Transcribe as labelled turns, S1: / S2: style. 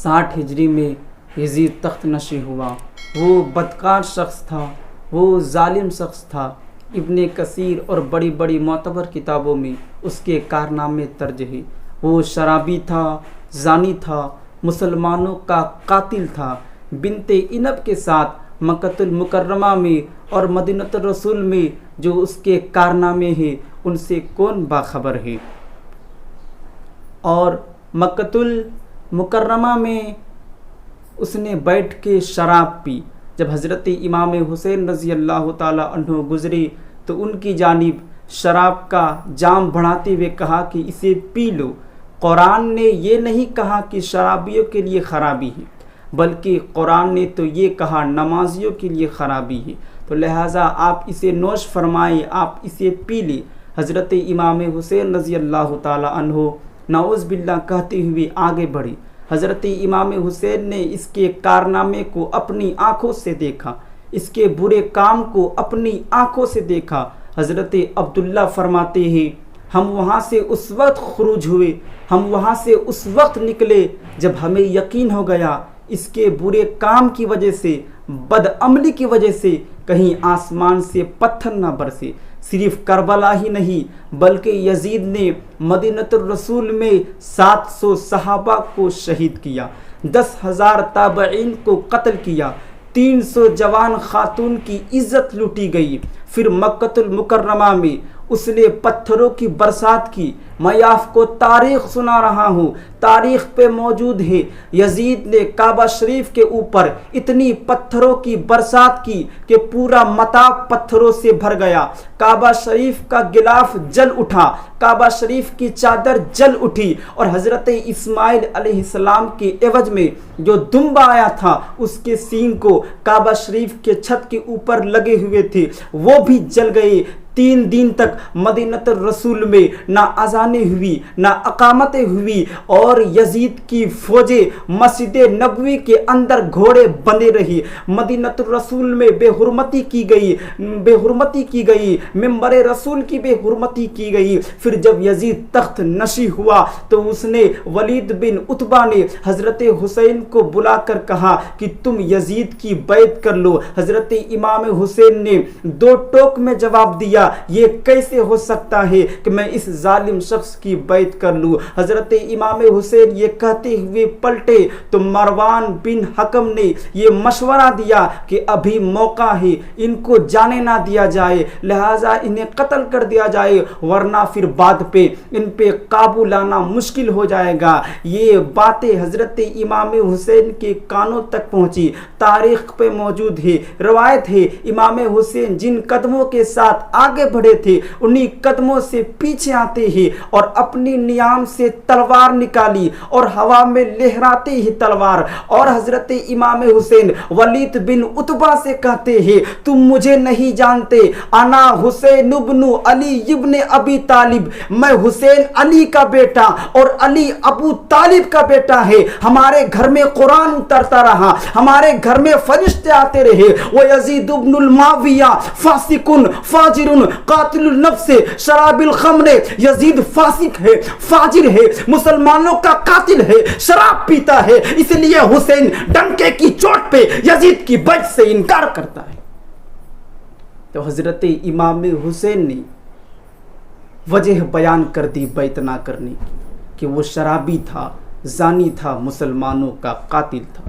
S1: 60 ہجری میں یزید تخت نشی ہوا۔ وہ بدکار شخص تھا، وہ ظالم شخص تھا۔ ابن کثیر اور بڑی بڑی معتبر کتابوں میں اس کے کارنامے درج ہیں۔ وہ شرابی تھا، زانی تھا، مسلمانوں کا قاتل تھا۔ بنت عنب کے ساتھ مکۃ المکرمہ میں اور مدینہ الرسول میں جو اس کے کارنامے ہیں ان سے کون باخبر ہے؟ اور مکۃ المکرمہ میں اس نے بیٹھ کے شراب پی۔ جب حضرت امام حسین رضی اللہ تعالی عنہ گزرے تو ان کی جانب شراب کا جام بڑھاتے ہوئے کہا کہ اسے پی لو۔ قرآن نے یہ نہیں کہا کہ شرابیوں کے لیے خرابی ہے، بلکہ قرآن نے تو یہ کہا نمازیوں کے لیے خرابی ہے، تو لہٰذا آپ اسے نوش فرمائیں، آپ اسے پی لیں۔ حضرت امام حسین رضی اللہ تعالی عنہ نعوذ باللہ کہتے ہوئے آگے بڑھے۔ حضرت امام حسین نے اس کے کارنامے کو اپنی آنکھوں سے دیکھا، اس کے برے کام کو اپنی آنکھوں سے دیکھا۔ حضرت عبداللہ فرماتے ہیں ہم وہاں سے اس وقت خروج ہوئے، ہم وہاں سے اس وقت نکلے جب ہمیں یقین ہو گیا اس کے برے کام کی وجہ سے، بدعملی کی وجہ سے کہیں آسمان سے پتھر نہ برسے۔ صرف کربلا ہی نہیں بلکہ یزید نے مدینہ الرسول میں 700 صحابہ کو شہید کیا، 10,000 تابعین کو قتل کیا، 300 جوان خاتون کی عزت لوٹی گئی۔ پھر مکۃ المکرمہ میں اس نے پتھروں کی برسات کی۔ میں آپ کو تاریخ سنا رہا ہوں، تاریخ پہ موجود ہے۔ یزید نے کعبہ شریف کے اوپر اتنی پتھروں کی برسات کی کہ پورا متاف پتھروں سے بھر گیا۔ کعبہ شریف کا غلاف جل اٹھا، کعبہ شریف کی چادر جل اٹھی، اور حضرت اسماعیل علیہ السلام کے عوض میں جو دمبا آیا تھا اس کے سینگ کو کعبہ شریف کے چھت کے اوپر لگے ہوئے تھے وہ بھی جل گئے۔ 3 دن تک مدینہ الرسول میں نہ اذانیں ہوئی نہ اقامتیں ہوئی، اور یزید کی فوجیں مسجد نبوی کے اندر گھوڑے بندے رہی۔ مدینہ الرسول میں بے حرمتی کی گئی، ممبر رسول کی بے حرمتی کی گئی۔ پھر جب یزید تخت نشی ہوا تو اس نے ولید بن عتبہ نے حضرت حسین کو بلا کر کہا کہ تم یزید کی بیعت کر لو۔ حضرت امام حسین نے 2 ٹوک میں جواب دیا یہ کیسے ہو سکتا ہے کہ میں اس ظالم شخص کی بیعت کر لوں۔ حضرت امام حسین یہ کہتے ہوئے پلٹے تو مروان بن حکم نے یہ مشورہ دیا کہ ابھی موقع ہے، ان کو جانے نہ دیا جائے، لہٰذا انہیں قتل کر دیا جائے، ورنہ پھر بعد پہ ان پہ قابو لانا مشکل ہو جائے گا۔ یہ باتیں حضرت امام حسین کے کانوں تک پہنچی۔ تاریخ پہ موجود ہے، روایت ہے، امام حسین جن قدموں کے ساتھ آگے بڑھے تھے انہی قدموں سے پیچھے آتے ہی اور اپنی نیام سے تلوار نکالی اور ہوا میں لہراتے ہی تلوار، اور حضرت امام حسین ولید بن عتبہ سے کہتے ہیں تم مجھے نہیں جانتے، انا حسین ابن علی ابن ابی طالب، میں حسین علی کا بیٹا اور علی ابو طالب کا بیٹا ہے۔ ہمارے گھر میں قرآن اترتا رہا، ہمارے گھر میں فرشتے آتے رہے۔ وہ یزید ابن المعاویہ فاسقن فاجر قاتل النفس شراب الخمر، یزید فاسق ہے، فاجر ہے، مسلمانوں کا قاتل ہے، شراب پیتا ہے، اس لیے حسین ڈنکے کی چوٹ پہ یزید کی بیعت سے انکار کرتا ہے۔ تو حضرت امام حسین نے وجہ بیان کر دی بیعت نہ کرنے کی کہ وہ شرابی تھا، زانی تھا، مسلمانوں کا قاتل تھا۔